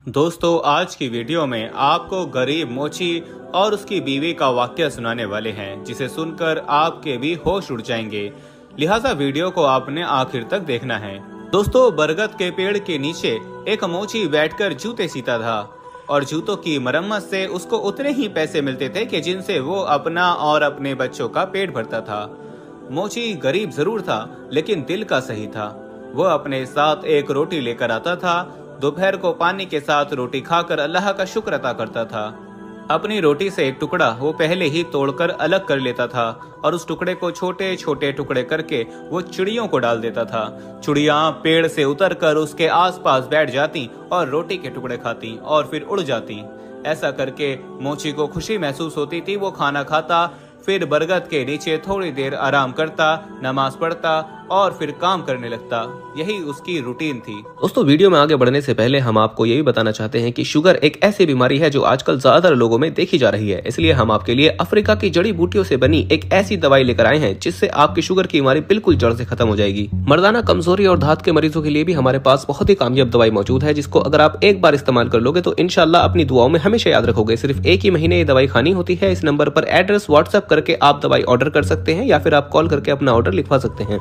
दोस्तों, आज की वीडियो में आपको गरीब मोची और उसकी बीवी का वाकया सुनाने वाले हैं, जिसे सुनकर आपके भी होश उड़ जाएंगे। लिहाजा वीडियो को आपने आखिर तक देखना है। दोस्तों, बरगद के पेड़ के नीचे एक मोची बैठकर जूते सीता था और जूतों की मरम्मत से उसको उतने ही पैसे मिलते थे कि जिनसे वो अपना और अपने बच्चों का पेट भरता था। मोची गरीब जरूर था, लेकिन दिल का सही था। वो अपने साथ एक रोटी लेकर आता था। दोपहर को पानी के साथ रोटी खाकर अल्लाह का शुक्र अदा करता था। अपनी रोटी से एक टुकड़ा वो पहले ही तोड़कर अलग कर लेता था और उस टुकड़े को छोटे छोटे टुकड़े करके वो चिड़ियों को डाल देता था। चिड़िया पेड़ से उतरकर उसके आसपास बैठ जाती और रोटी के टुकड़े खाती और फिर उड़ जाती। ऐसा करके मोची को खुशी महसूस होती थी। वो खाना खाता, फिर बरगद के नीचे थोड़ी देर आराम करता, नमाज पढ़ता और फिर काम करने लगता। यही उसकी रूटीन थी। दोस्तों, वीडियो में आगे बढ़ने से पहले हम आपको यही बताना चाहते हैं कि शुगर एक ऐसी बीमारी है जो आजकल ज्यादातर लोगों में देखी जा रही है। इसलिए हम आपके लिए अफ्रीका की जड़ी बूटियों से बनी एक ऐसी दवाई लेकर आए हैं जिससे आपकी शुगर की बीमारी बिल्कुल जड़ से खत्म हो जाएगी। मर्दाना कमजोरी और धात के मरीजों के लिए भी हमारे पास बहुत ही कामयाब दवाई मौजूद है, जिसको अगर आप एक बार इस्तेमाल कर लोगे तो इंशाल्लाह अपनी दुआओं में हमेशा याद रखोगे। सिर्फ एक ही महीने ये दवाई खानी होती है। इस नंबर पर एड्रेस व्हाट्सएप करके आप दवाई ऑर्डर कर सकते हैं या फिर आप कॉल करके अपना ऑर्डर लिखवा सकते हैं।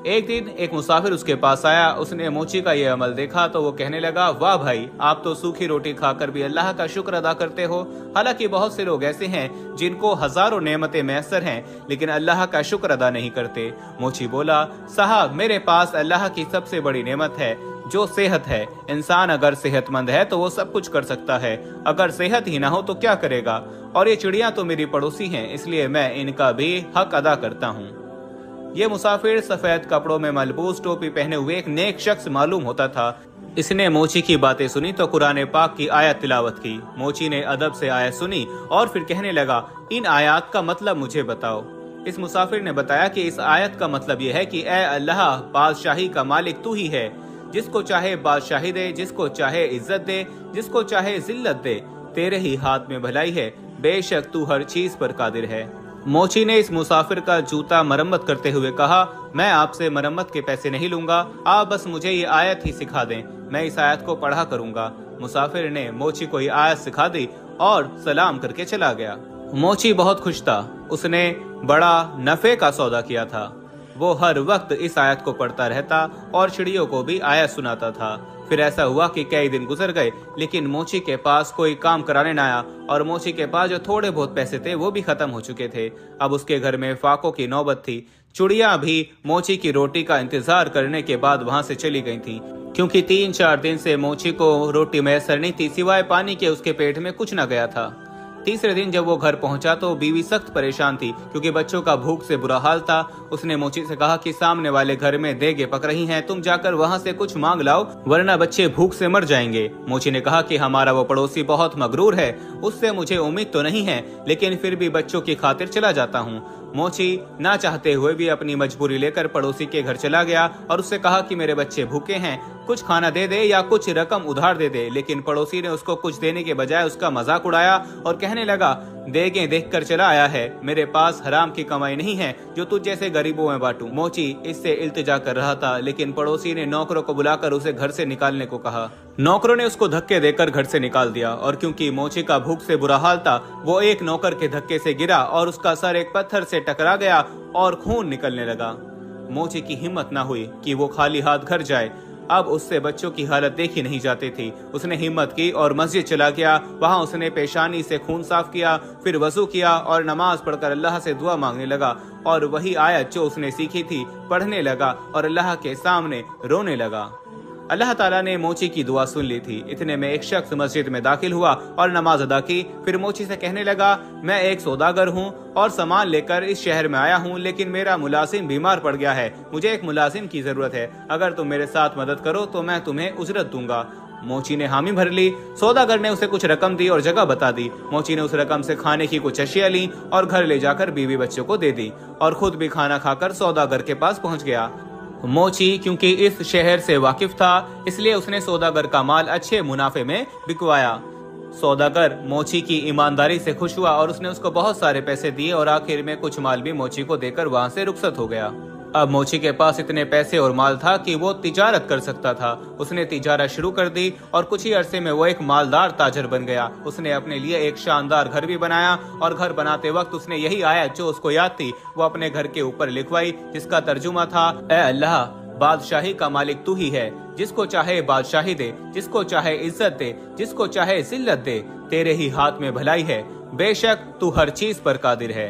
एक दिन एक मुसाफिर उसके पास आया। उसने मोची का ये अमल देखा तो वो कहने लगा, वाह भाई, आप तो सूखी रोटी खाकर भी अल्लाह का शुक्र अदा करते हो। हालांकि बहुत से लोग ऐसे हैं जिनको हजारों नेमतें मैसर हैं, लेकिन अल्लाह का शुक्र अदा नहीं करते। मोची बोला, साहब, मेरे पास अल्लाह की सबसे बड़ी नेमत है जो सेहत है। इंसान अगर सेहतमंद है तो वो सब कुछ कर सकता है, अगर सेहत ही ना हो तो क्या करेगा। और ये चिड़िया तो मेरी पड़ोसी हैं, इसलिए मैं इनका भी हक अदा करता हूँ। ये मुसाफिर सफेद कपड़ों में मलबूस टोपी पहने हुए एक नेक शख्स मालूम होता था। इसने मोची की बातें सुनी तो कुरान पाक की आयत तिलावत की। मोची ने अदब से आयत सुनी और फिर कहने लगा, इन आयत का मतलब मुझे बताओ। इस मुसाफिर ने बताया कि इस आयत का मतलब यह है कि ए अल्लाह, बादशाही का मालिक तू ही है। जिसको चाहे बादशाही दे, जिसको चाहे इज्जत दे, जिसको चाहे जिल्लत दे। तेरे ही हाथ में भलाई है, बेशक तू हर चीज पर कादिर है। मोची ने इस मुसाफिर का जूता मरम्मत करते हुए कहा, मैं आपसे मरम्मत के पैसे नहीं लूंगा, आप बस मुझे ये आयत ही सिखा दें, मैं इस आयत को पढ़ा करूंगा। मुसाफिर ने मोची को ये आयत सिखा दी और सलाम करके चला गया। मोची बहुत खुश था। उसने बड़ा नफे का सौदा किया था। वो हर वक्त इस आयत को पढ़ता रहता और चिड़ियों को भी आयत सुनाता था। फिर ऐसा हुआ कि कई दिन गुजर गए, लेकिन मोची के पास कोई काम कराने न आया और मोची के पास जो थोड़े बहुत पैसे थे वो भी खत्म हो चुके थे। अब उसके घर में फाकों की नौबत थी। चिड़िया भी मोची की रोटी का इंतजार करने के बाद वहां से चली गई थी, क्योंकि 3-4 दिन से मोची को रोटी मैसर नहीं थी, सिवाय पानी के उसके पेट में कुछ न गया था। तीसरे दिन जब वो घर पहुंचा तो बीवी सख्त परेशान थी, क्योंकि बच्चों का भूख से बुरा हाल था। उसने मोची से कहा कि सामने वाले घर में देगे पक रही हैं, तुम जाकर वहां से कुछ मांग लाओ, वरना बच्चे भूख से मर जाएंगे। मोची ने कहा कि हमारा वो पड़ोसी बहुत मगरूर है, उससे मुझे उम्मीद तो नहीं है, लेकिन फिर भी बच्चों की खातिर चला जाता हूँ। मोची ना चाहते हुए भी अपनी मजबूरी लेकर पड़ोसी के घर चला गया और उससे कहा कि मेरे बच्चे भूखे हैं, कुछ खाना दे दे या कुछ रकम उधार दे दे। लेकिन पड़ोसी ने उसको कुछ देने के बजाय उसका मजाक उड़ाया और कहने लगा, देगे देखकर चला आया है, मेरे पास हराम की कमाई नहीं है जो तुझ जैसे गरीबों में बांटूं। मोची इससे इल्तिजा कर रहा था, लेकिन पड़ोसी ने नौकरों को बुलाकर उसे घर से निकालने को कहा। नौकरों ने उसको धक्के देकर घर से निकाल दिया और क्योंकि मोची का भूख से बुरा हाल था, वो एक नौकर के धक्के से गिरा और उसका सर एक पत्थर से टकरा गया और खून निकलने लगा। मोची की हिम्मत न हुई कि वो खाली हाथ घर जाए। अब उससे बच्चों की हालत देखी नहीं जाती थी। उसने हिम्मत की और मस्जिद चला गया। वहां उसने पेशानी से खून साफ किया, फिर वजू किया और नमाज पढ़कर अल्लाह से दुआ मांगने लगा और वही आयत जो उसने सीखी थी पढ़ने लगा और अल्लाह के सामने रोने लगा। अल्लाह ताला ने मोची की दुआ सुन ली थी। इतने में एक शख्स मस्जिद में दाखिल हुआ और नमाज अदा की। फिर मोची से कहने लगा, मैं एक सौदागर हूँ और सामान लेकर इस शहर में आया हूँ, लेकिन मेरा मुलाजिम बीमार पड़ गया है, मुझे एक मुलाजिम की जरूरत है, अगर तुम मेरे साथ मदद करो तो मैं तुम्हें उजरत दूंगा। मोची ने हामी भर ली। सौदागर ने उसे कुछ रकम दी और जगह बता दी। मोची ने उस रकम से खाने की कुछ अशिया ली और घर ले जाकर बीवी बच्चों को दे दी और खुद भी खाना खाकर सौदागर के पास पहुंच गया। मोची क्योंकि इस शहर से वाकिफ था, इसलिए उसने सौदागर का माल अच्छे मुनाफे में बिकवाया। सौदागर मोची की ईमानदारी से खुश हुआ और उसने उसको बहुत सारे पैसे दिए और आखिर में कुछ माल भी मोची को देकर वहां से रुखसत हो गया। अब मोची के पास इतने पैसे और माल था कि वो तिजारत कर सकता था। उसने तिजारत शुरू कर दी और कुछ ही अरसे में वो एक मालदार ताजर बन गया। उसने अपने लिए एक शानदार घर भी बनाया और घर बनाते वक्त उसने यही आयत जो उसको याद थी वो अपने घर के ऊपर लिखवाई, जिसका तर्जुमा था, ऐ अल्लाह, बादशाही का मालिक तू ही है, जिसको चाहे बादशाही दे, जिसको चाहे इज्जत दे, जिसको चाहे जिल्लत दे, तेरे ही हाथ में भलाई है, बेशक तू हर चीज पर कादिर है।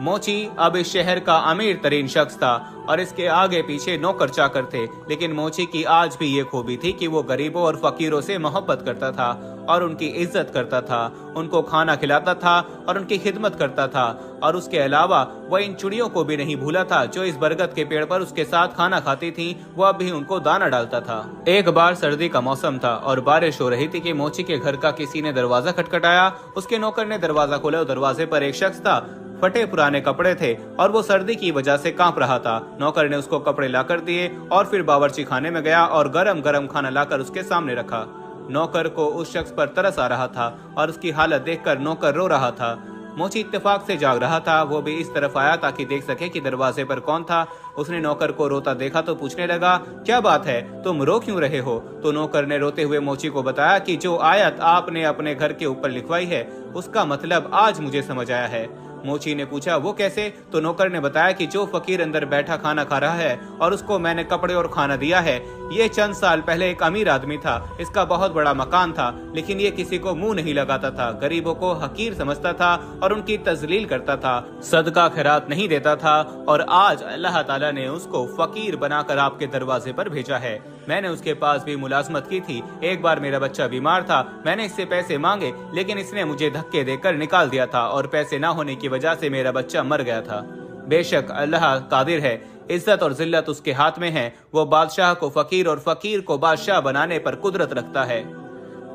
मोची अब इस शहर का अमीर तरीन शख्स था और इसके आगे पीछे नौकर चाकर थे, लेकिन मोची की आज भी ये खूबी थी कि वो गरीबों और फकीरों से मोहब्बत करता था और उनकी इज्जत करता था, उनको खाना खिलाता था और उनकी खिदमत करता था। और उसके अलावा वो इन चिड़ियों को भी नहीं भूला था जो इस बरगद के पेड़ पर उसके साथ खाना खाती थी, वो अब भी उनको दाना डालता था। एक बार सर्दी का मौसम था और बारिश हो रही थी कि मोची के घर का किसी ने दरवाजा खटखटाया। उसके नौकर ने दरवाजा खोला और दरवाजे पर एक शख्स था, फटे पुराने कपड़े थे और वो सर्दी की वजह से कांप रहा था। नौकर ने उसको कपड़े लाकर दिए और फिर बावर्ची खाने में गया और गरम गरम खाना लाकर उसके सामने रखा। नौकर को उस शख्स पर तरस आ रहा था और उसकी हालत देखकर नौकर रो रहा था। मोची इत्तेफाक से जाग रहा था, वो भी इस तरफ आया ताकि देख सके कि दरवाजे पर कौन था। उसने नौकर को रोता देखा तो पूछने लगा, क्या बात है, तुम रो क्यों रहे हो? तो नौकर ने रोते हुए मोची को बताया कि जो आयत आपने अपने घर के ऊपर लिखवाई है उसका मतलब आज मुझे समझ आया है। मोची ने पूछा, वो कैसे? तो नौकर ने बताया कि जो फकीर अंदर बैठा खाना खा रहा है और उसको मैंने कपड़े और खाना दिया है, ये चंद साल पहले एक अमीर आदमी था। इसका बहुत बड़ा मकान था, लेकिन ये किसी को मुंह नहीं लगाता था, गरीबों को हकीर समझता था और उनकी तजलील करता था, सदका खैरात नहीं देता था। और आज अल्लाह ताला ने उसको फकीर बनाकर आपके दरवाजे पर भेजा है। मैंने उसके पास भी मुलाजमत की थी। एक बार मेरा बच्चा बीमार था, मैंने इससे पैसे मांगे, लेकिन इसने मुझे धक्के देकर निकाल दिया था और पैसे न होने की वजह से मेरा बच्चा मर गया था। बेशक अल्लाह कादिर है, इज्जत और जिल्लत उसके हाथ में है। वो बादशाह को फकीर और फकीर को बादशाह बनाने पर कुदरत रखता है।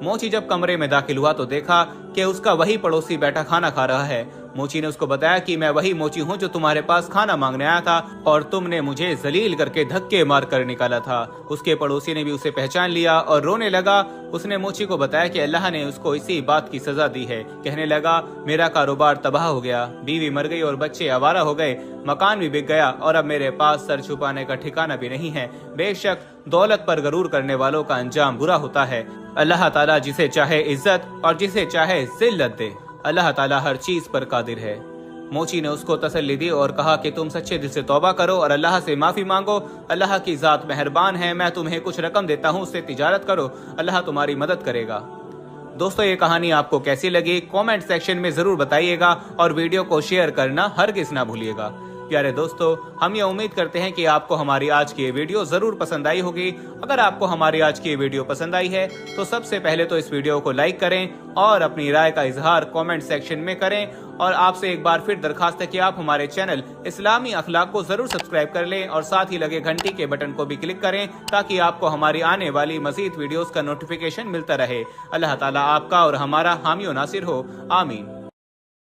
मोची जब कमरे में दाखिल हुआ तो देखा कि उसका वही पड़ोसी बैठा खाना खा रहा है। मोची ने उसको बताया कि मैं वही मोची हूँ जो तुम्हारे पास खाना मांगने आया था और तुमने मुझे जलील करके धक्के मार कर निकाला था। उसके पड़ोसी ने भी उसे पहचान लिया और रोने लगा। उसने मोची को बताया कि अल्लाह ने उसको इसी बात की सजा दी है। कहने लगा, मेरा कारोबार तबाह हो गया, बीवी मर गई और बच्चे आवारा हो गए, मकान भी बिक गया और अब मेरे पास सर छुपाने का ठिकाना भी नहीं है। बेशक दौलत पर गरूर करने वालों का अंजाम बुरा होता है। अल्लाह ताला जिसे चाहे इज्जत और जिसे चाहे जिल्लत दे। अल्लाह ताला हर चीज पर कादिर है। मोची ने उसको तसल्ली दी और कहा कि तुम सच्चे दिल से तौबा करो और अल्लाह से माफी मांगो। अल्लाह की जात मेहरबान है, मैं तुम्हें कुछ रकम देता हूँ, उससे तिजारत करो, अल्लाह तुम्हारी मदद करेगा। दोस्तों, ये कहानी आपको कैसी लगी कमेंट सेक्शन में जरूर बताइएगा और वीडियो को शेयर करना हरगिज ना भूलिएगा। प्यारे दोस्तों, हम ये उम्मीद करते हैं कि आपको हमारी आज की ये वीडियो जरूर पसंद आई होगी। अगर आपको हमारी आज की ये वीडियो पसंद आई है तो सबसे पहले तो इस वीडियो को लाइक करें और अपनी राय का इजहार कमेंट सेक्शन में करें। और आपसे एक बार फिर दरखास्त है कि आप हमारे चैनल इस्लामी अखलाक को जरूर सब्सक्राइब कर लें और साथ ही लगे घंटी के बटन को भी क्लिक करें ताकि आपको हमारी आने वाली मजीद वीडियोस का नोटिफिकेशन मिलता रहे। अल्लाह ताला आपका और हमारा हामी और नासिर हो। आमीन।